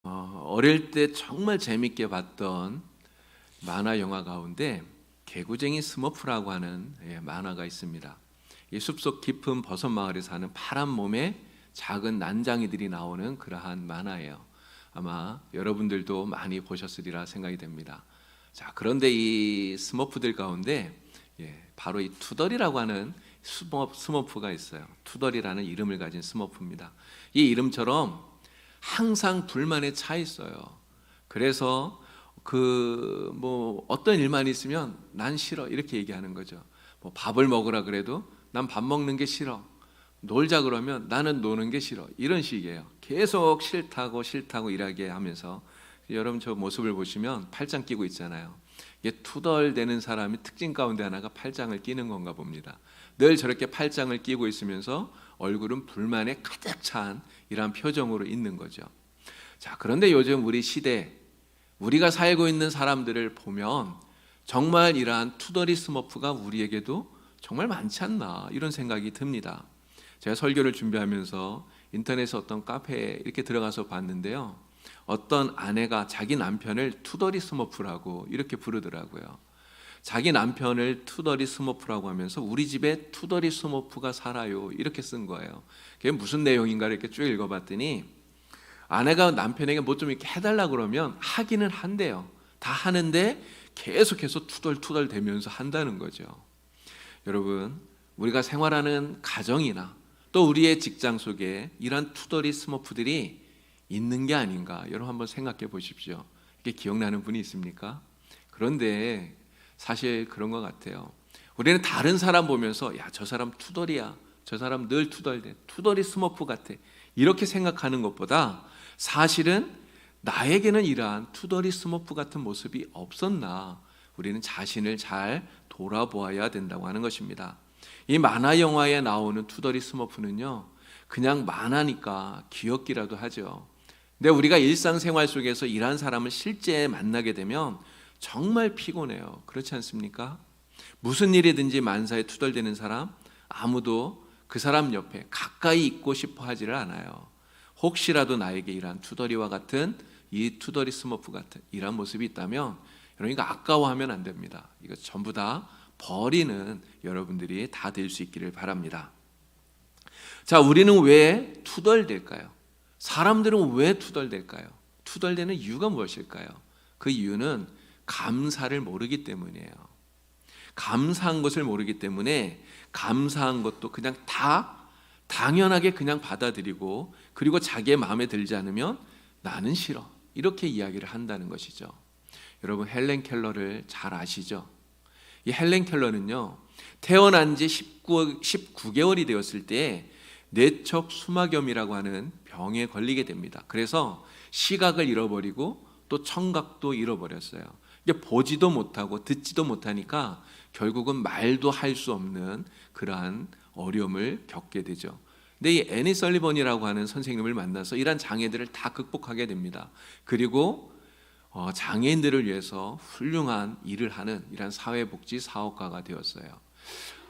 어릴 때 정말 재밌게 봤던 만화 영화 가운데 개구쟁이 스머프라고 하는 만화가 있습니다. 이 숲속 깊은 버섯 마을에 사는 파란 몸의 작은 난장이들이 나오는 그러한 만화예요. 아마 여러분들도 많이 보셨으리라 생각이 됩니다. 자, 그런데 이 스머프들 가운데 바로 이 투덜이라고 하는 스머프가 있어요. 투덜이라는 이름을 가진 스머프입니다. 이 이름처럼 항상 불만에 차 있어요. 그래서 어떤 일만 있으면 난 싫어 이렇게 얘기하는 거죠. 밥을 먹으라 그래도 난 밥 먹는 게 싫어. 놀자 그러면 나는 노는 게 싫어. 이런 식이에요. 계속 싫다고 일하게 하면서, 여러분 저 모습을 보시면 팔짱 끼고 있잖아요. 이게 투덜대는 사람이 특징 가운데 하나가 팔짱을 끼는 건가 봅니다. 늘 저렇게 팔짱을 끼고 있으면서 얼굴은 불만에 가득 찬 이러한 표정으로 있는 거죠. 자, 그런데 요즘 우리 시대, 우리가 살고 있는 사람들을 보면 정말 이러한 투덜이 스머프가 우리에게도 정말 많지 않나 이런 생각이 듭니다. 제가 설교를 준비하면서 인터넷에 어떤 카페에 이렇게 들어가서 봤는데요, 어떤 아내가 자기 남편을 투덜이 스머프라고 이렇게 부르더라고요. 자기 남편을 투덜이 스머프라고 하면서 우리 집에 투덜이 스머프가 살아요 이렇게 쓴 거예요. 그게 무슨 내용인가 이렇게 쭉 읽어봤더니, 아내가 남편에게 뭐 좀 이렇게 해달라 그러면 하기는 한대요. 다 하는데 계속해서 투덜투덜 대면서 한다는 거죠. 여러분, 우리가 생활하는 가정이나 또 우리의 직장 속에 이런 투덜이 스머프들이 있는 게 아닌가, 여러분 한번 생각해 보십시오. 이게 기억나는 분이 있습니까? 그런데 사실 그런 것 같아요. 우리는 다른 사람 보면서 야, 저 사람 투덜이야, 저 사람 늘 투덜대, 투덜이 스머프 같아 이렇게 생각하는 것보다 사실은 나에게는 이러한 투덜이 스머프 같은 모습이 없었나, 우리는 자신을 잘 돌아보아야 된다고 하는 것입니다. 이 만화 영화에 나오는 투덜이 스머프는요, 그냥 만화니까 귀엽기라도 하죠. 근데 우리가 일상생활 속에서 이러한 사람을 실제 만나게 되면 정말 피곤해요. 그렇지 않습니까? 무슨 일이든지 만사에 투덜대는 사람, 아무도 그 사람 옆에 가까이 있고 싶어 하지를 않아요. 혹시라도 나에게 이러한 투덜이와 같은, 이 투덜이 스머프 같은 이러한 모습이 있다면 여러분 이거 아까워하면 안 됩니다. 이거 전부 다 버리는 여러분들이 다 될 수 있기를 바랍니다. 자, 우리는 왜 투덜댈까요? 사람들은 왜 투덜댈까요? 투덜대는 이유가 무엇일까요? 그 이유는 감사를 모르기 때문이에요. 감사한 것을 모르기 때문에 감사한 것도 그냥 다 당연하게 그냥 받아들이고, 그리고 자기의 마음에 들지 않으면 나는 싫어 이렇게 이야기를 한다는 것이죠. 여러분 헬렌 켈러를 잘 아시죠? 이 헬렌 켈러는요, 태어난 지 19개월이 되었을 때 뇌척 수막염이라고 하는 병에 걸리게 됩니다. 그래서 시각을 잃어버리고 또 청각도 잃어버렸어요. 이게 보지도 못하고 듣지도 못하니까 결국은 말도 할 수 없는 그러한 어려움을 겪게 되죠. 근데 이 애니 설리번이라고 하는 선생님을 만나서 이러한 장애들을 다 극복하게 됩니다. 그리고 장애인들을 위해서 훌륭한 일을 하는 이런 사회복지 사업가가 되었어요.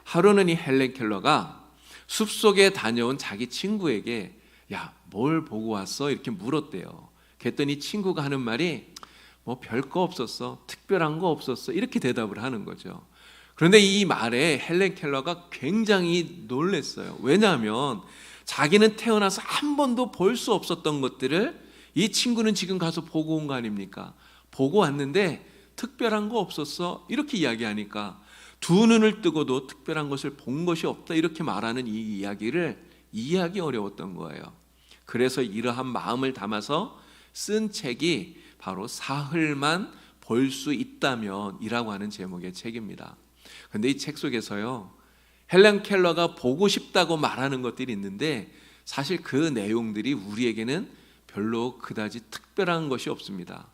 하루는 이 헬렌 켈러가 숲속에 다녀온 자기 친구에게 야, 뭘 보고 왔어? 이렇게 물었대요. 그랬더니 친구가 하는 말이 뭐 별거 없었어, 특별한 거 없었어 이렇게 대답을 하는 거죠. 그런데 이 말에 헬렌 켈러가 굉장히 놀랐어요. 왜냐하면 자기는 태어나서 한 번도 볼 수 없었던 것들을 이 친구는 지금 가서 보고 온 거 아닙니까? 보고 왔는데 특별한 거 없었어 이렇게 이야기하니까 두 눈을 뜨고도 특별한 것을 본 것이 없다 이렇게 말하는 이 이야기를 이해하기 어려웠던 거예요. 그래서 이러한 마음을 담아서 쓴 책이 바로 사흘만 볼 수 있다면 이라고 하는 제목의 책입니다. 그런데 이 책 속에서요, 헬렌 켈러가 보고 싶다고 말하는 것들이 있는데 사실 그 내용들이 우리에게는 별로 그다지 특별한 것이 없습니다.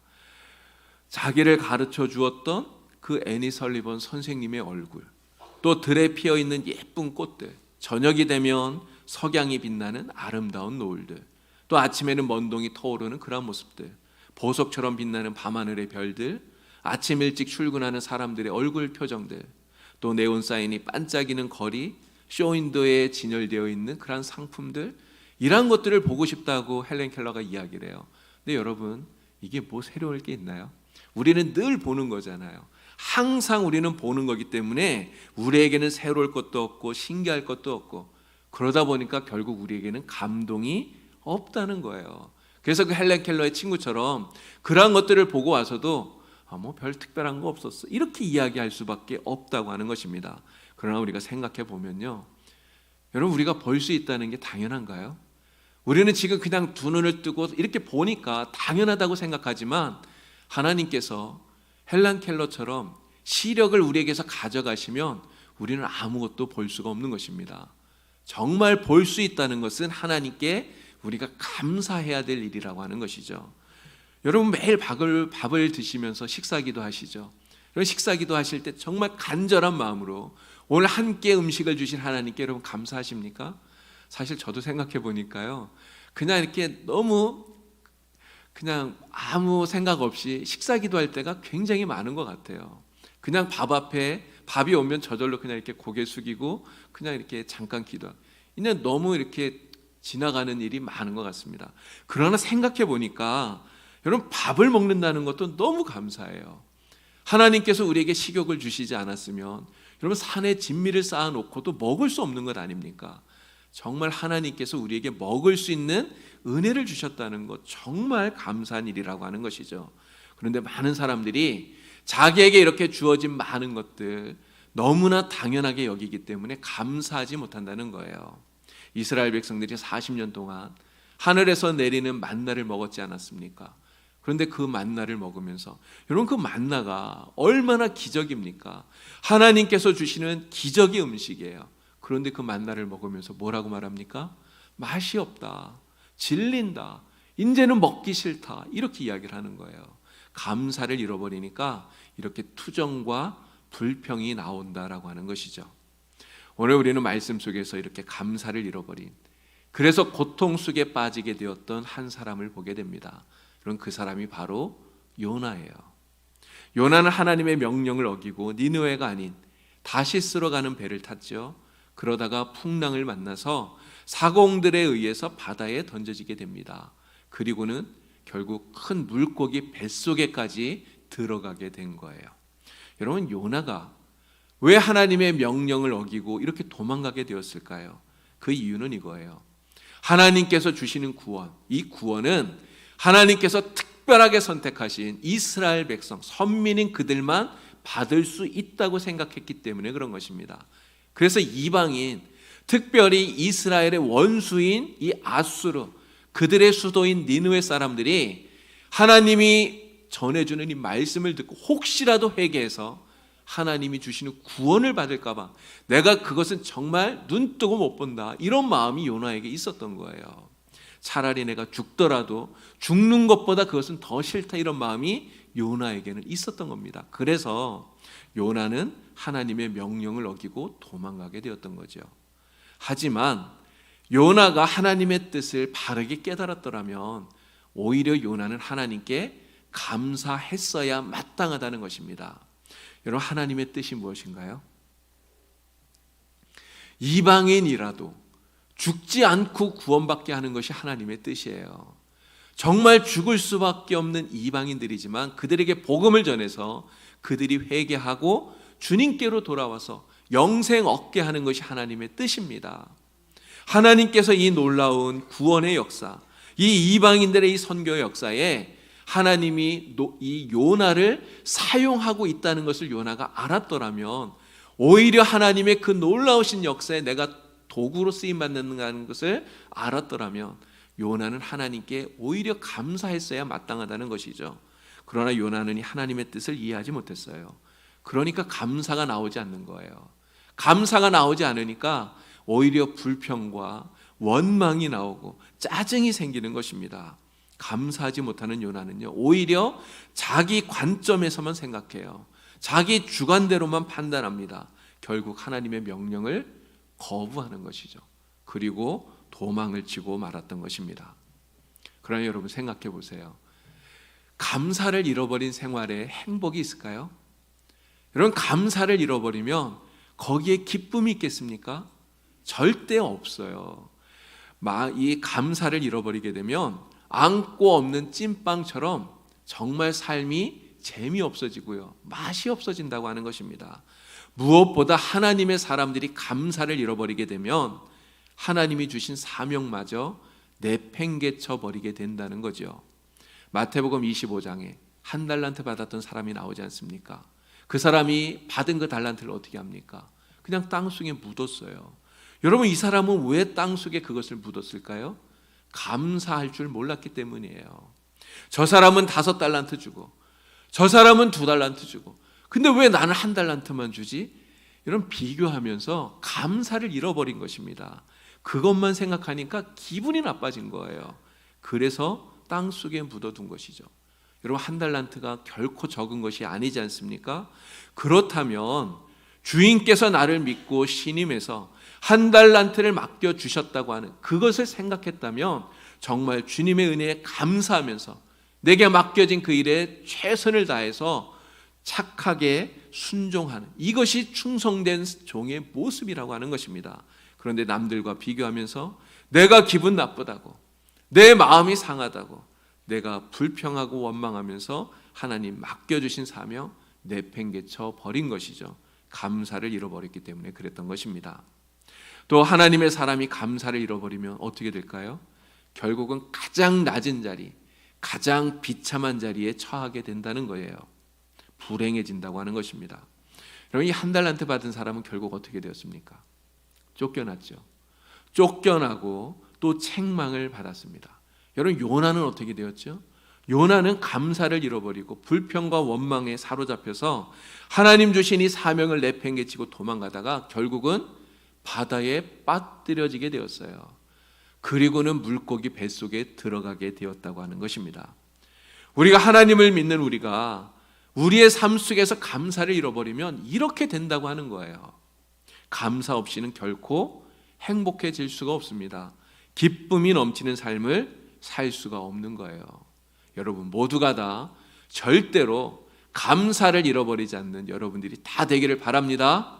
자기를 가르쳐 주었던 그 애니 설리번 선생님의 얼굴, 또 들에 피어 있는 예쁜 꽃들, 저녁이 되면 석양이 빛나는 아름다운 노을들, 또 아침에는 먼동이 터오르는 그런 모습들, 보석처럼 빛나는 밤하늘의 별들, 아침 일찍 출근하는 사람들의 얼굴 표정들, 또 네온 사인이 반짝이는 거리, 쇼윈도에 진열되어 있는 그런 상품들, 이러한 것들을 보고 싶다고 헬렌 켈러가 이야기를 해요. 근데 여러분, 이게 뭐 새로울 게 있나요? 우리는 늘 보는 거잖아요. 항상 우리는 보는 거기 때문에 우리에게는 새로울 것도 없고 신기할 것도 없고, 그러다 보니까 결국 우리에게는 감동이 없다는 거예요. 그래서 그 헬렌 켈러의 친구처럼 그러한 것들을 보고 와서도 뭐 별 특별한 거 없었어, 이렇게 이야기할 수밖에 없다고 하는 것입니다. 그러나 우리가 생각해 보면요, 여러분, 우리가 볼 수 있다는 게 당연한가요? 우리는 지금 그냥 두 눈을 뜨고 이렇게 보니까 당연하다고 생각하지만, 하나님께서 헬렌 켈러처럼 시력을 우리에게서 가져가시면 우리는 아무것도 볼 수가 없는 것입니다. 정말 볼 수 있다는 것은 하나님께 우리가 감사해야 될 일이라고 하는 것이죠. 여러분, 매일 밥을 드시면서 식사기도 하시죠. 그런 식사기도 하실 때 정말 간절한 마음으로 오늘 한 끼 음식을 주신 하나님께 여러분 감사하십니까? 사실 저도 생각해 보니까요, 그냥 이렇게 너무 그냥 아무 생각 없이 식사기도 할 때가 굉장히 많은 것 같아요. 그냥 밥 앞에 밥이 오면 저절로 그냥 이렇게 고개 숙이고 그냥 이렇게 잠깐 기도하고, 그냥 너무 이렇게 지나가는 일이 많은 것 같습니다. 그러나 생각해 보니까 여러분, 밥을 먹는다는 것도 너무 감사해요. 하나님께서 우리에게 식욕을 주시지 않았으면 여러분, 산에 진미를 쌓아놓고도 먹을 수 없는 것 아닙니까? 정말 하나님께서 우리에게 먹을 수 있는 은혜를 주셨다는 것, 정말 감사한 일이라고 하는 것이죠. 그런데 많은 사람들이 자기에게 이렇게 주어진 많은 것들 너무나 당연하게 여기기 때문에 감사하지 못한다는 거예요. 이스라엘 백성들이 40년 동안 하늘에서 내리는 만나를 먹었지 않았습니까? 그런데 그 만나를 먹으면서 여러분, 그 만나가 얼마나 기적입니까? 하나님께서 주시는 기적의 음식이에요. 그런데 그 만나를 먹으면서 뭐라고 말합니까? 맛이 없다, 질린다, 이제는 먹기 싫다, 이렇게 이야기를 하는 거예요. 감사를 잃어버리니까 이렇게 투정과 불평이 나온다라고 하는 것이죠. 오늘 우리는 말씀 속에서 이렇게 감사를 잃어버린, 그래서 고통 속에 빠지게 되었던 한 사람을 보게 됩니다. 그럼 그 사람이 바로 요나예요. 요나는 하나님의 명령을 어기고 니느웨가 아닌 다시스로 가는 배를 탔죠. 그러다가 풍랑을 만나서 사공들에 의해서 바다에 던져지게 됩니다. 그리고는 결국 큰 물고기 뱃속에까지 들어가게 된 거예요. 여러분, 요나가 왜 하나님의 명령을 어기고 이렇게 도망가게 되었을까요? 그 이유는 이거예요. 하나님께서 주시는 구원, 이 구원은 하나님께서 특별하게 선택하신 이스라엘 백성, 선민인 그들만 받을 수 있다고 생각했기 때문에 그런 것입니다. 그래서 이방인, 특별히 이스라엘의 원수인 이 아수르, 그들의 수도인 니느웨 사람들이 하나님이 전해주는 이 말씀을 듣고 혹시라도 회개해서 하나님이 주시는 구원을 받을까 봐, 내가 그것은 정말 눈뜨고 못 본다, 이런 마음이 요나에게 있었던 거예요. 차라리 내가 죽더라도 죽는 것보다 그것은 더 싫다, 이런 마음이 요나에게는 있었던 겁니다. 그래서 요나는 하나님의 명령을 어기고 도망가게 되었던 거죠. 하지만 요나가 하나님의 뜻을 바르게 깨달았더라면 오히려 요나는 하나님께 감사했어야 마땅하다는 것입니다. 여러분, 하나님의 뜻이 무엇인가요? 이방인이라도 죽지 않고 구원받게 하는 것이 하나님의 뜻이에요. 정말 죽을 수밖에 없는 이방인들이지만 그들에게 복음을 전해서 그들이 회개하고 주님께로 돌아와서 영생 얻게 하는 것이 하나님의 뜻입니다. 하나님께서 이 놀라운 구원의 역사, 이 이방인들의 이 선교의 역사에 하나님이 이 요나를 사용하고 있다는 것을 요나가 알았더라면 오히려 하나님의 그 놀라우신 역사에 내가 도구로 쓰임받는다는 것을 알았더라면 요나는 하나님께 오히려 감사했어야 마땅하다는 것이죠. 그러나 요나는 이 하나님의 뜻을 이해하지 못했어요. 그러니까 감사가 나오지 않는 거예요. 감사가 나오지 않으니까 오히려 불평과 원망이 나오고 짜증이 생기는 것입니다. 감사하지 못하는 요나는요, 오히려 자기 관점에서만 생각해요. 자기 주관대로만 판단합니다. 결국 하나님의 명령을 거부하는 것이죠. 그리고 도망을 치고 말았던 것입니다. 그러나 여러분, 생각해 보세요. 감사를 잃어버린 생활에 행복이 있을까요? 여러분, 감사를 잃어버리면 거기에 기쁨이 있겠습니까? 절대 없어요. 이 감사를 잃어버리게 되면 안고 없는 찐빵처럼 정말 삶이 재미없어지고요, 맛이 없어진다고 하는 것입니다. 무엇보다 하나님의 사람들이 감사를 잃어버리게 되면 하나님이 주신 사명마저 내팽개쳐 버리게 된다는 거죠. 마태복음 25장에 한 달란트 받았던 사람이 나오지 않습니까? 그 사람이 받은 그 달란트를 어떻게 합니까? 그냥 땅속에 묻었어요. 여러분, 이 사람은 왜 땅속에 그것을 묻었을까요? 감사할 줄 몰랐기 때문이에요. 저 사람은 5달란트 주고 저 사람은 2달란트 주고, 근데 왜 나는 1달란트만 주지? 이런 비교하면서 감사를 잃어버린 것입니다. 그것만 생각하니까 기분이 나빠진 거예요. 그래서 땅속에 묻어둔 것이죠. 여러분, 1달란트가 결코 적은 것이 아니지 않습니까? 그렇다면 주인께서 나를 믿고 신임해서 1달란트를 맡겨주셨다고 하는 그것을 생각했다면 정말 주님의 은혜에 감사하면서 내게 맡겨진 그 일에 최선을 다해서 착하게 순종하는, 이것이 충성된 종의 모습이라고 하는 것입니다. 그런데 남들과 비교하면서 내가 기분 나쁘다고, 내 마음이 상하다고, 내가 불평하고 원망하면서 하나님 맡겨주신 사명 내팽개쳐 버린 것이죠. 감사를 잃어버렸기 때문에 그랬던 것입니다. 또 하나님의 사람이 감사를 잃어버리면 어떻게 될까요? 결국은 가장 낮은 자리, 가장 비참한 자리에 처하게 된다는 거예요. 불행해진다고 하는 것입니다. 여러분, 이 1달란트 받은 사람은 결국 어떻게 되었습니까? 쫓겨났죠. 쫓겨나고 또 책망을 받았습니다. 여러분, 요나는 어떻게 되었죠? 요나는 감사를 잃어버리고 불평과 원망에 사로잡혀서 하나님 주신 이 사명을 내팽개치고 도망가다가 결국은 바다에 빠뜨려지게 되었어요. 그리고는 물고기 뱃속에 들어가게 되었다고 하는 것입니다. 우리가 하나님을 믿는 우리가 우리의 삶 속에서 감사를 잃어버리면 이렇게 된다고 하는 거예요. 감사 없이는 결코 행복해질 수가 없습니다. 기쁨이 넘치는 삶을 살 수가 없는 거예요. 여러분 모두가 다 절대로 감사를 잃어버리지 않는 여러분들이 다 되기를 바랍니다.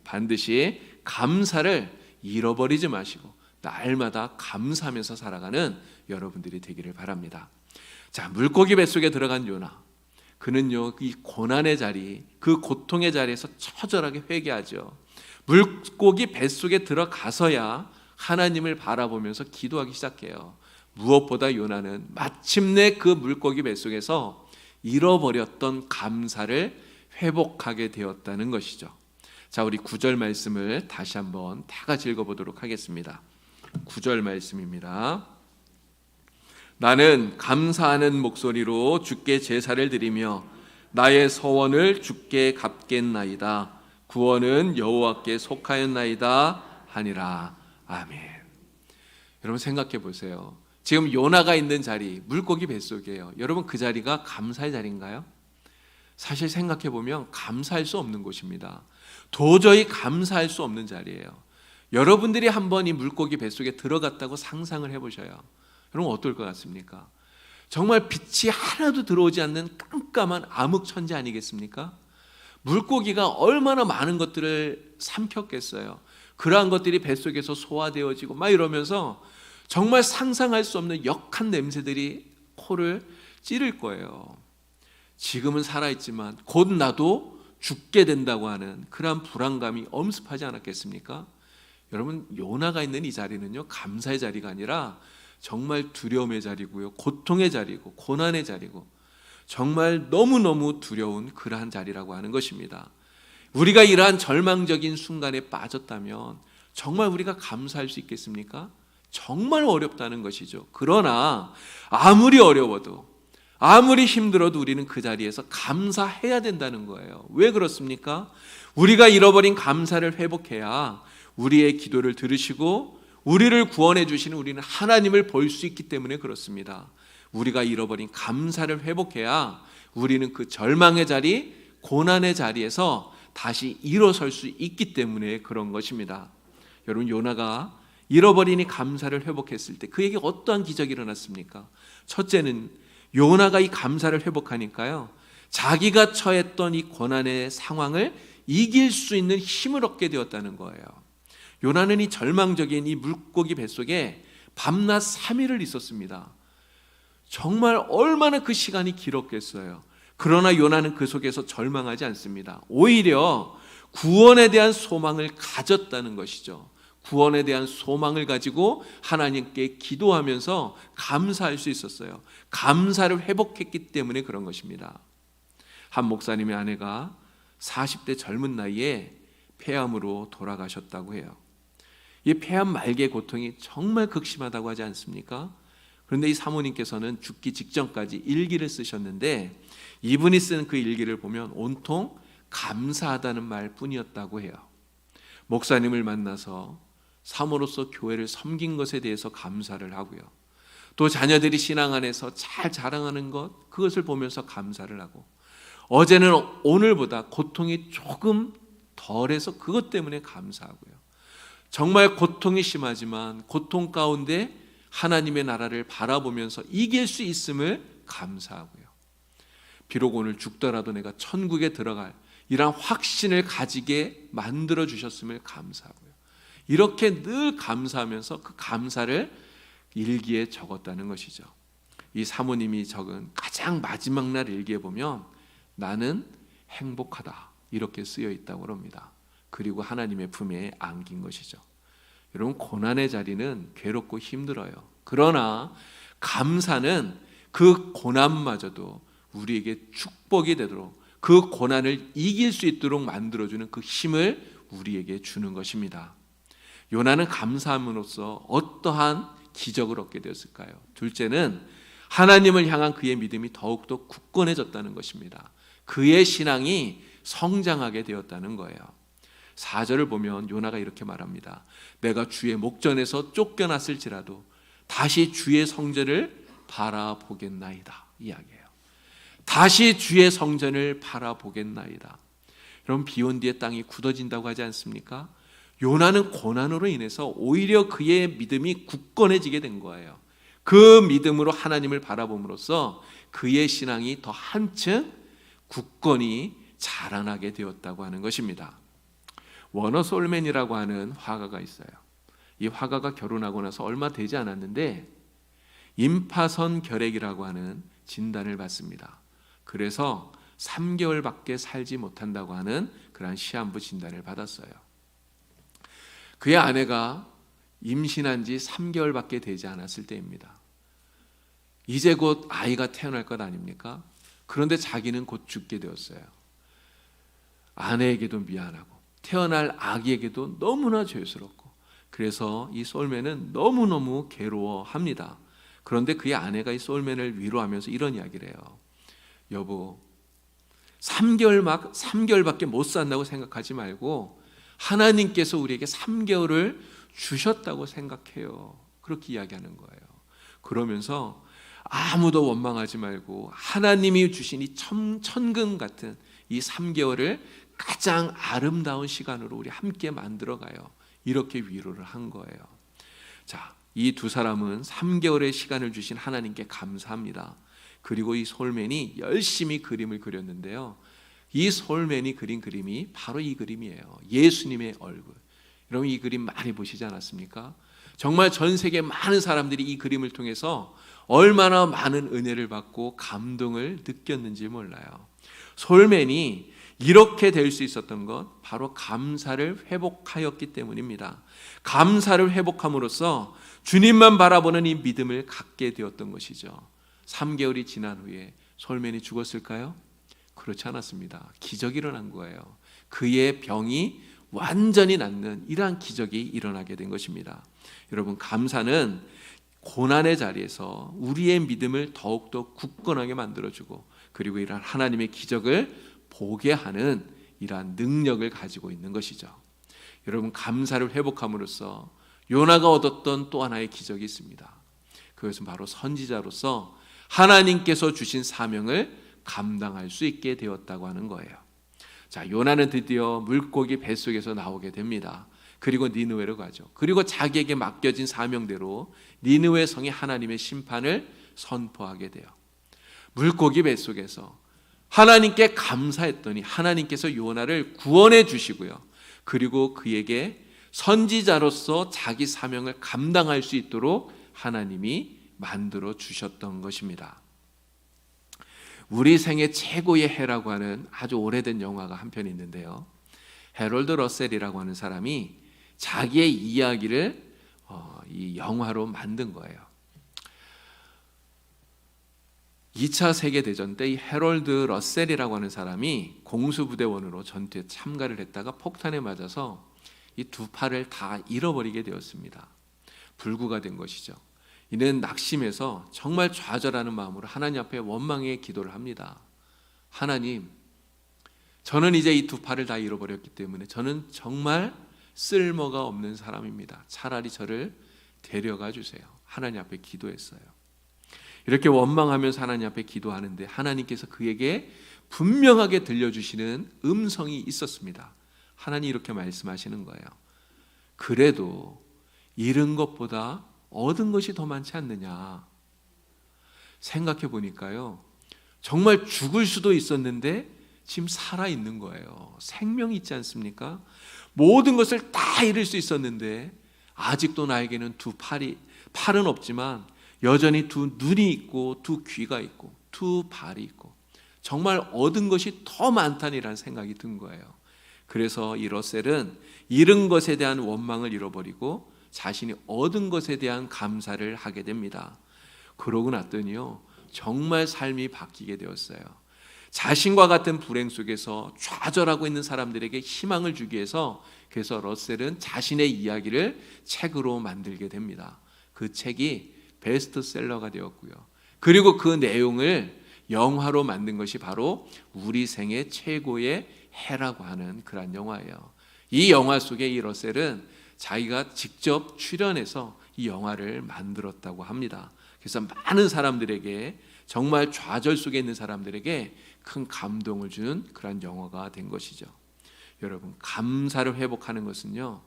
반드시 감사를 잃어버리지 마시고 날마다 감사하면서 살아가는 여러분들이 되기를 바랍니다. 자, 물고기 뱃속에 들어간 요나, 그는요 이 고난의 자리, 그 고통의 자리에서 처절하게 회개하죠. 물고기 뱃속에 들어가서야 하나님을 바라보면서 기도하기 시작해요. 무엇보다 요나는 마침내 그 물고기 뱃속에서 잃어버렸던 감사를 회복하게 되었다는 것이죠. 자, 우리 9절 말씀을 다시 한번 다 같이 읽어보도록 하겠습니다. 9절 말씀입니다. 나는 감사하는 목소리로 주께 제사를 드리며 나의 서원을 주께 갚겠나이다. 구원은 여호와께 속하였나이다 하니라. 아멘. 여러분 생각해 보세요. 지금 요나가 있는 자리, 물고기 뱃속이에요. 여러분 그 자리가 감사의 자리인가요? 사실 생각해 보면 감사할 수 없는 곳입니다. 도저히 감사할 수 없는 자리예요. 여러분들이 한번 이 물고기 뱃속에 들어갔다고 상상을 해보셔요. 여러분 어떨 것 같습니까? 정말 빛이 하나도 들어오지 않는 깜깜한 암흑천지 아니겠습니까? 물고기가 얼마나 많은 것들을 삼켰겠어요. 그러한 것들이 뱃속에서 소화되어지고 막 이러면서 정말 상상할 수 없는 역한 냄새들이 코를 찌를 거예요. 지금은 살아있지만 곧 나도 죽게 된다고 하는 그러한 불안감이 엄습하지 않았겠습니까? 여러분 요나가 있는 이 자리는요 감사의 자리가 아니라 정말 두려움의 자리고요, 고통의 자리고 고난의 자리고 정말 너무너무 두려운 그러한 자리라고 하는 것입니다. 우리가 이러한 절망적인 순간에 빠졌다면 정말 우리가 감사할 수 있겠습니까? 정말 어렵다는 것이죠. 그러나 아무리 어려워도 아무리 힘들어도 우리는 그 자리에서 감사해야 된다는 거예요. 왜 그렇습니까? 우리가 잃어버린 감사를 회복해야 우리의 기도를 들으시고 우리를 구원해 주시는 우리는 하나님을 볼 수 있기 때문에 그렇습니다. 우리가 잃어버린 감사를 회복해야 우리는 그 절망의 자리, 고난의 자리에서 다시 일어설 수 있기 때문에 그런 것입니다. 여러분 요나가 잃어버린 이 감사를 회복했을 때 그에게 어떠한 기적이 일어났습니까? 첫째는 요나가 이 감사를 회복하니까요 자기가 처했던 이 고난의 상황을 이길 수 있는 힘을 얻게 되었다는 거예요. 요나는 이 절망적인 이 물고기 뱃속에 밤낮 3일을 있었습니다. 정말 얼마나 그 시간이 길었겠어요. 그러나 요나는 그 속에서 절망하지 않습니다. 오히려 구원에 대한 소망을 가졌다는 것이죠. 구원에 대한 소망을 가지고 하나님께 기도하면서 감사할 수 있었어요. 감사를 회복했기 때문에 그런 것입니다. 한 목사님의 아내가 40대 젊은 나이에 폐암으로 돌아가셨다고 해요. 이 폐암 말기의 고통이 정말 극심하다고 하지 않습니까? 그런데 이 사모님께서는 죽기 직전까지 일기를 쓰셨는데 이분이 쓴 그 일기를 보면 온통 감사하다는 말뿐이었다고 해요. 목사님을 만나서 사모로서 교회를 섬긴 것에 대해서 감사를 하고요. 또 자녀들이 신앙 안에서 잘 자랑하는 것, 그것을 보면서 감사를 하고, 어제는 오늘보다 고통이 조금 덜해서 그것 때문에 감사하고요. 정말 고통이 심하지만 고통 가운데 하나님의 나라를 바라보면서 이길 수 있음을 감사하고요. 비록 오늘 죽더라도 내가 천국에 들어갈 이런 확신을 가지게 만들어 주셨음을 감사하고요. 이렇게 늘 감사하면서 그 감사를 일기에 적었다는 것이죠. 이 사모님이 적은 가장 마지막 날 일기에 보면 나는 행복하다 이렇게 쓰여 있다고 합니다. 그리고 하나님의 품에 안긴 것이죠. 여러분, 고난의 자리는 괴롭고 힘들어요. 그러나 감사는 그 고난마저도 우리에게 축복이 되도록, 그 고난을 이길 수 있도록 만들어주는 그 힘을 우리에게 주는 것입니다. 요나는 감사함으로써 어떠한 기적을 얻게 되었을까요? 둘째는 하나님을 향한 그의 믿음이 더욱더 굳건해졌다는 것입니다. 그의 신앙이 성장하게 되었다는 거예요. 4절을 보면 요나가 이렇게 말합니다. 내가 주의 목전에서 쫓겨났을지라도 다시 주의 성전을 바라보겠나이다. 이야기해요. 다시 주의 성전을 바라보겠나이다. 여러분, 비온 뒤에 땅이 굳어진다고 하지 않습니까? 요나는 고난으로 인해서 오히려 그의 믿음이 굳건해지게 된 거예요. 그 믿음으로 하나님을 바라봄으로써 그의 신앙이 더 한층 굳건히 자라나게 되었다고 하는 것입니다. 워너 솔맨이라고 하는 화가가 있어요. 이 화가가 결혼하고 나서 얼마 되지 않았는데 임파선 결핵이라고 하는 진단을 받습니다. 그래서 3개월밖에 살지 못한다고 하는 그러한 시한부 진단을 받았어요. 그의 아내가 임신한 지 3개월밖에 되지 않았을 때입니다. 이제 곧 아이가 태어날 것 아닙니까? 그런데 자기는 곧 죽게 되었어요. 아내에게도 미안하고 태어날 아기에게도 너무나 죄스럽고, 그래서 이 솔맨은 너무너무 괴로워합니다. 그런데 그의 아내가 이 솔맨을 위로하면서 이런 이야기를 해요. 여보, 3개월밖에 못 산다고 생각하지 말고 하나님께서 우리에게 3개월을 주셨다고 생각해요. 그렇게 이야기하는 거예요. 그러면서 아무도 원망하지 말고 하나님이 주신 이 천금 같은 이 3개월을 가장 아름다운 시간으로 우리 함께 만들어가요. 이렇게 위로를 한 거예요. 자, 이 두 사람은 3개월의 시간을 주신 하나님께 감사합니다. 그리고 이 솔맨이 열심히 그림을 그렸는데요. 이 솔맨이 그린 그림이 바로 이 그림이에요. 예수님의 얼굴. 여러분, 이 그림 많이 보시지 않았습니까? 정말 전 세계 많은 사람들이 이 그림을 통해서 얼마나 많은 은혜를 받고 감동을 느꼈는지 몰라요. 솔맨이 이렇게 될 수 있었던 것, 바로 감사를 회복하였기 때문입니다. 감사를 회복함으로써 주님만 바라보는 이 믿음을 갖게 되었던 것이죠. 3개월이 지난 후에 솔맨이 죽었을까요? 그렇지 않았습니다. 기적이 일어난 거예요. 그의 병이 완전히 낫는 이러한 기적이 일어나게 된 것입니다. 여러분, 감사는 고난의 자리에서 우리의 믿음을 더욱더 굳건하게 만들어주고, 그리고 이러한 하나님의 기적을 보게 하는 이러한 능력을 가지고 있는 것이죠. 여러분, 감사를 회복함으로써 요나가 얻었던 또 하나의 기적이 있습니다. 그것은 바로 선지자로서 하나님께서 주신 사명을 감당할 수 있게 되었다고 하는 거예요. 자, 요나는 드디어 물고기 뱃속에서 나오게 됩니다. 그리고 니느웨로 가죠. 그리고 자기에게 맡겨진 사명대로 니느웨 성이 하나님의 심판을 선포하게 돼요. 물고기 뱃속에서 하나님께 감사했더니 하나님께서 요나를 구원해 주시고요. 그리고 그에게 선지자로서 자기 사명을 감당할 수 있도록 하나님이 만들어 주셨던 것입니다. 우리 생애 최고의 해라고 하는 아주 오래된 영화가 한 편 있는데요. 해롤드 러셀이라고 하는 사람이 자기의 이야기를 이 영화로 만든 거예요. 2차 세계대전 때 이 해롤드 러셀이라고 하는 사람이 공수부대원으로 전투에 참가를 했다가 폭탄에 맞아서 이 두 팔을 다 잃어버리게 되었습니다. 불구가 된 것이죠. 이는 낙심해서 정말 좌절하는 마음으로 하나님 앞에 원망의 기도를 합니다. 하나님, 저는 이제 이 두 팔을 다 잃어버렸기 때문에 저는 정말 쓸모가 없는 사람입니다. 차라리 저를 데려가 주세요. 하나님 앞에 기도했어요. 이렇게 원망하면서 하나님 앞에 기도하는데 하나님께서 그에게 분명하게 들려주시는 음성이 있었습니다. 하나님 이렇게 말씀하시는 거예요. 그래도 잃은 것보다 얻은 것이 더 많지 않느냐. 생각해 보니까요, 정말 죽을 수도 있었는데 지금 살아있는 거예요. 생명이 있지 않습니까? 모든 것을 다 잃을 수 있었는데 아직도 나에게는 팔은 없지만 여전히 두 눈이 있고 두 귀가 있고 두 발이 있고 정말 얻은 것이 더 많다니라는 생각이 든 거예요. 그래서 이 러셀은 잃은 것에 대한 원망을 잃어버리고 자신이 얻은 것에 대한 감사를 하게 됩니다. 그러고 났더니요, 정말 삶이 바뀌게 되었어요. 자신과 같은 불행 속에서 좌절하고 있는 사람들에게 희망을 주기 위해서 그래서 러셀은 자신의 이야기를 책으로 만들게 됩니다. 그 책이 베스트셀러가 되었고요. 그리고 그 내용을 영화로 만든 것이 바로 우리 생애 최고의 해라고 하는 그런 영화예요. 이 영화 속에 이 러셀은 자기가 직접 출연해서 이 영화를 만들었다고 합니다. 그래서 많은 사람들에게, 정말 좌절 속에 있는 사람들에게 큰 감동을 준 그런 영화가 된 것이죠. 여러분, 감사를 회복하는 것은요,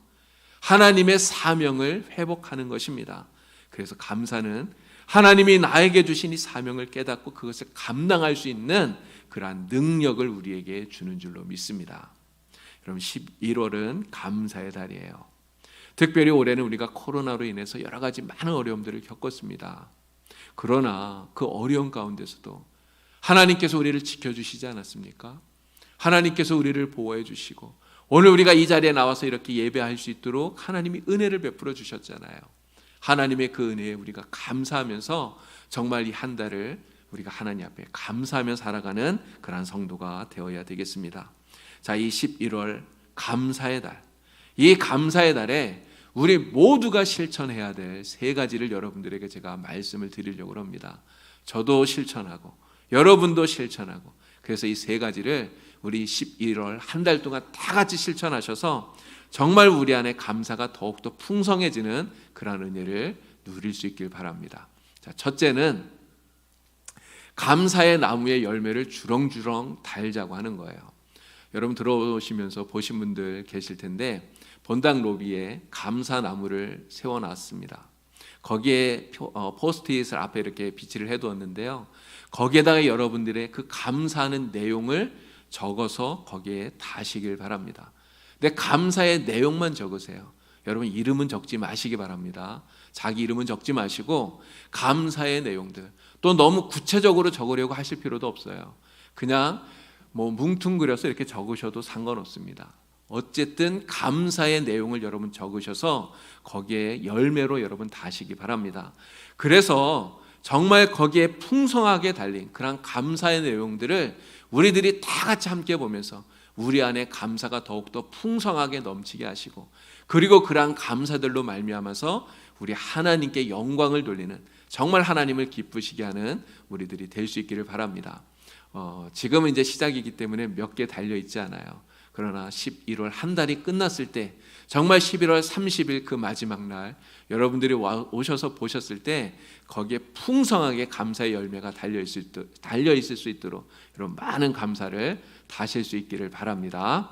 하나님의 사명을 회복하는 것입니다. 그래서 감사는 하나님이 나에게 주신 이 사명을 깨닫고 그것을 감당할 수 있는 그러한 능력을 우리에게 주는 줄로 믿습니다. 여러분, 11월은 감사의 달이에요. 특별히 올해는 우리가 코로나로 인해서 여러 가지 많은 어려움들을 겪었습니다. 그러나 그 어려움 가운데서도 하나님께서 우리를 지켜주시지 않았습니까? 하나님께서 우리를 보호해 주시고 오늘 우리가 이 자리에 나와서 이렇게 예배할 수 있도록 하나님이 은혜를 베풀어 주셨잖아요. 하나님의 그 은혜에 우리가 감사하면서 정말 이 한 달을 우리가 하나님 앞에 감사하며 살아가는 그러한 성도가 되어야 되겠습니다. 자, 이 11월 감사의 달, 이 감사의 달에 우리 모두가 실천해야 될 세 가지를 여러분들에게 제가 말씀을 드리려고 합니다. 저도 실천하고 여러분도 실천하고, 그래서 이 세 가지를 우리 11월 한 달 동안 다 같이 실천하셔서 정말 우리 안에 감사가 더욱더 풍성해지는 그런 은혜를 누릴 수 있길 바랍니다. 자, 첫째는 감사의 나무의 열매를 주렁주렁 달자고 하는 거예요. 여러분 들어오시면서 보신 분들 계실 텐데 본당 로비에 감사나무를 세워놨습니다. 거기에 포스트잇을 앞에 이렇게 비치를 해두었는데요, 거기에다가 여러분들의 그 감사하는 내용을 적어서 거기에 다시길 바랍니다. 근데 감사의 내용만 적으세요. 여러분 이름은 적지 마시기 바랍니다. 자기 이름은 적지 마시고 감사의 내용들, 또 너무 구체적으로 적으려고 하실 필요도 없어요. 그냥 뭉퉁그려서 이렇게 적으셔도 상관없습니다. 어쨌든 감사의 내용을 여러분 적으셔서 거기에 열매로 여러분 다시기 바랍니다. 그래서 정말 거기에 풍성하게 달린 그런 감사의 내용들을 우리들이 다 같이 함께 보면서 우리 안에 감사가 더욱더 풍성하게 넘치게 하시고, 그리고 그러한 감사들로 말미암아서 우리 하나님께 영광을 돌리는, 정말 하나님을 기쁘시게 하는 우리들이 될 수 있기를 바랍니다. 지금은 이제 시작이기 때문에 몇 개 달려있지 않아요. 그러나 11월 한 달이 끝났을 때, 정말 11월 30일 그 마지막 날 여러분들이 오셔서 보셨을 때 거기에 풍성하게 감사의 열매가 달려있을 수 있도록 이런 많은 감사를 다실 수 있기를 바랍니다.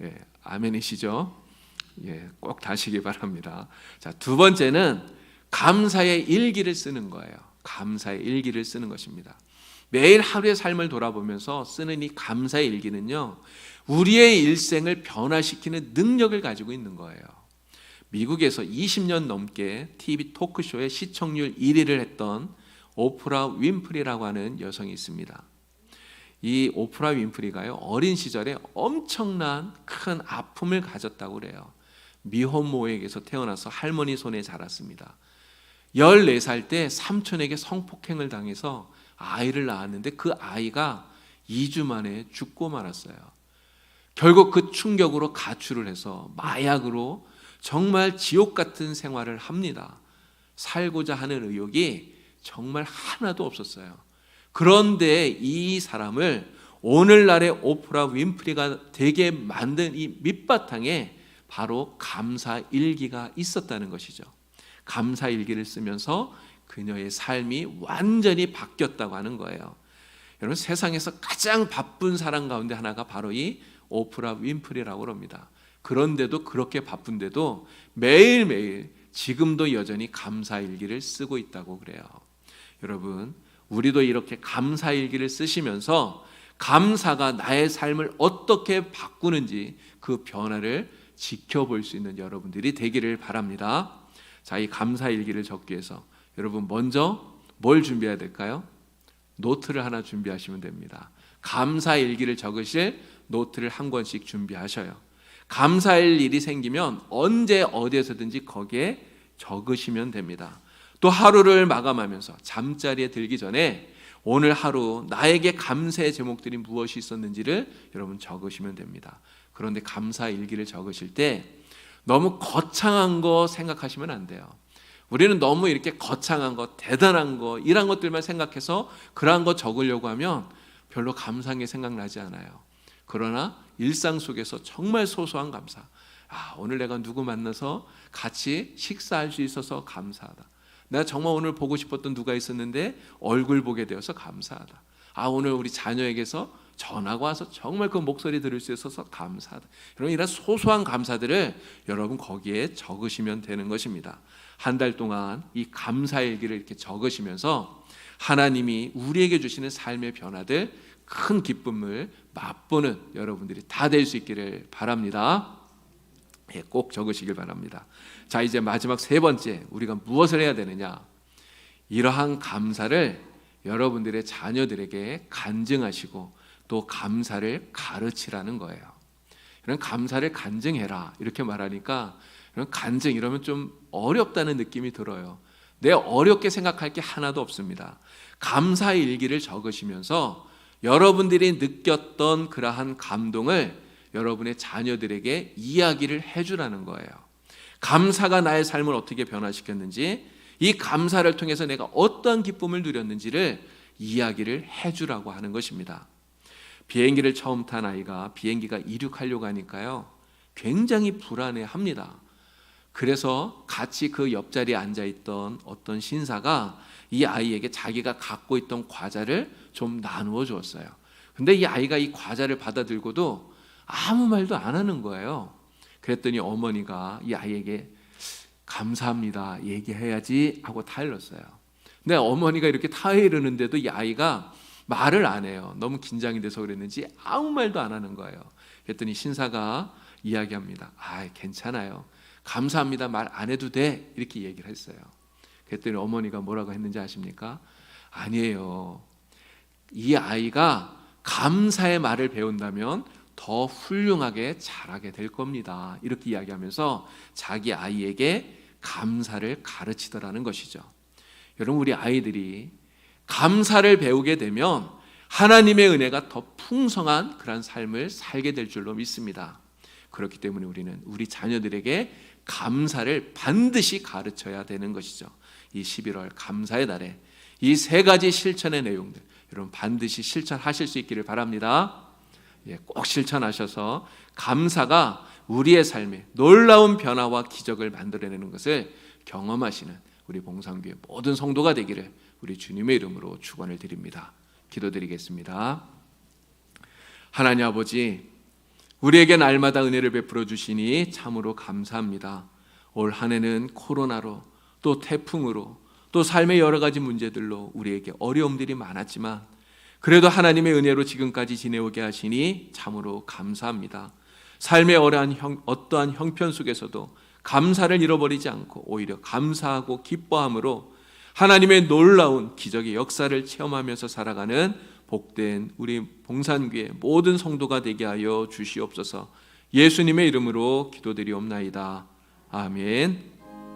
예, 아멘이시죠? 예, 꼭 다시기 바랍니다. 자, 두 번째는 감사의 일기를 쓰는 거예요. 감사의 일기를 쓰는 것입니다. 매일 하루의 삶을 돌아보면서 쓰는 이 감사의 일기는요, 우리의 일생을 변화시키는 능력을 가지고 있는 거예요. 미국에서 20년 넘게 TV 토크쇼의 시청률 1위를 했던 오프라 윈프리라고 하는 여성이 있습니다. 이 오프라 윈프리가요, 어린 시절에 엄청난 큰 아픔을 가졌다고 그래요. 미혼모에게서 태어나서 할머니 손에 자랐습니다. 14살 때 삼촌에게 성폭행을 당해서 아이를 낳았는데 그 아이가 2주 만에 죽고 말았어요. 결국 그 충격으로 가출을 해서 마약으로 정말 지옥 같은 생활을 합니다. 살고자 하는 의욕이 정말 하나도 없었어요. 그런데 이 사람을 오늘날의 오프라 윈프리가 되게 만든 이 밑바탕에 바로 감사일기가 있었다는 것이죠. 감사일기를 쓰면서 그녀의 삶이 완전히 바뀌었다고 하는 거예요. 여러분, 세상에서 가장 바쁜 사람 가운데 하나가 바로 이 오프라 윈프리라고 합니다. 그런데도 그렇게 바쁜데도 매일매일 지금도 여전히 감사일기를 쓰고 있다고 그래요. 여러분, 우리도 이렇게 감사일기를 쓰시면서 감사가 나의 삶을 어떻게 바꾸는지 그 변화를 지켜볼 수 있는 여러분들이 되기를 바랍니다. 자, 이 감사일기를 적기 위해서 여러분 먼저 뭘 준비해야 될까요? 노트를 하나 준비하시면 됩니다. 감사일기를 적으실 노트를 한 권씩 준비하셔요. 감사할 일이 생기면 언제 어디에서든지 거기에 적으시면 됩니다. 또 하루를 마감하면서 잠자리에 들기 전에 오늘 하루 나에게 감사의 제목들이 무엇이 있었는지를 여러분 적으시면 됩니다. 그런데 감사일기를 적으실 때 너무 거창한 거 생각하시면 안 돼요. 우리는 너무 이렇게 거창한 거, 대단한 거, 이런 것들만 생각해서 그러한 거 적으려고 하면 별로 감사한 게 생각나지 않아요. 그러나 일상 속에서 정말 소소한 감사. 오늘 내가 누구 만나서 같이 식사할 수 있어서 감사하다. 내가 정말 오늘 보고 싶었던 누가 있었는데 얼굴 보게 되어서 감사하다. 오늘 우리 자녀에게서 전화가 와서 정말 그 목소리 들을 수 있어서 감사하다. 여러분, 이런 소소한 감사들을 여러분 거기에 적으시면 되는 것입니다. 한 달 동안 이 감사일기를 이렇게 적으시면서 하나님이 우리에게 주시는 삶의 변화들, 큰 기쁨을 맛보는 여러분들이 다 될 수 있기를 바랍니다. 꼭 적으시길 바랍니다. 자, 이제 마지막 세 번째, 우리가 무엇을 해야 되느냐? 이러한 감사를 여러분들의 자녀들에게 간증하시고 또 감사를 가르치라는 거예요. 이런 감사를 간증해라 이렇게 말하니까 이런 간증 이러면 좀 어렵다는 느낌이 들어요. 내 어렵게 생각할 게 하나도 없습니다. 감사 일기를 적으시면서 여러분들이 느꼈던 그러한 감동을 여러분의 자녀들에게 이야기를 해주라는 거예요. 감사가 나의 삶을 어떻게 변화시켰는지, 이 감사를 통해서 내가 어떠한 기쁨을 누렸는지를 이야기를 해주라고 하는 것입니다. 비행기를 처음 탄 아이가 비행기가 이륙하려고 하니까요, 굉장히 불안해합니다. 그래서 같이 그 옆자리에 앉아있던 어떤 신사가 이 아이에게 자기가 갖고 있던 과자를 좀 나누어 주었어요. 근데 이 아이가 이 과자를 받아들고도 아무 말도 안 하는 거예요. 그랬더니 어머니가 이 아이에게 감사합니다 얘기해야지 하고 타일렀어요. 근데 어머니가 이렇게 타이르는데도 이 아이가 말을 안 해요. 너무 긴장이 돼서 그랬는지 아무 말도 안 하는 거예요. 그랬더니 신사가 이야기합니다. 괜찮아요. 감사합니다 말 안 해도 돼 이렇게 얘기를 했어요. 그랬더니 어머니가 뭐라고 했는지 아십니까? 아니에요. 이 아이가 감사의 말을 배운다면 더 훌륭하게 자라게 될 겁니다. 이렇게 이야기하면서 자기 아이에게 감사를 가르치더라는 것이죠. 여러분, 우리 아이들이 감사를 배우게 되면 하나님의 은혜가 더 풍성한 그런 삶을 살게 될 줄로 믿습니다. 그렇기 때문에 우리는 우리 자녀들에게 감사를 반드시 가르쳐야 되는 것이죠. 이 11월 감사의 달에 이 세 가지 실천의 내용들 여러분 반드시 실천하실 수 있기를 바랍니다. 꼭 실천하셔서 감사가 우리의 삶에 놀라운 변화와 기적을 만들어내는 것을 경험하시는 우리 봉상교회 모든 성도가 되기를 우리 주님의 이름으로 축원을 드립니다. 기도드리겠습니다. 하나님 아버지, 우리에게 날마다 은혜를 베풀어 주시니 참으로 감사합니다. 올 한 해는 코로나로 또 태풍으로 또 삶의 여러 가지 문제들로 우리에게 어려움들이 많았지만 그래도 하나님의 은혜로 지금까지 지내오게 하시니 참으로 감사합니다. 삶의 어떠한 형편 속에서도 감사를 잃어버리지 않고 오히려 감사하고 기뻐함으로 하나님의 놀라운 기적의 역사를 체험하면서 살아가는 복된 우리 봉산교회 모든 성도가 되게 하여 주시옵소서. 예수님의 이름으로 기도드리옵나이다. 아멘.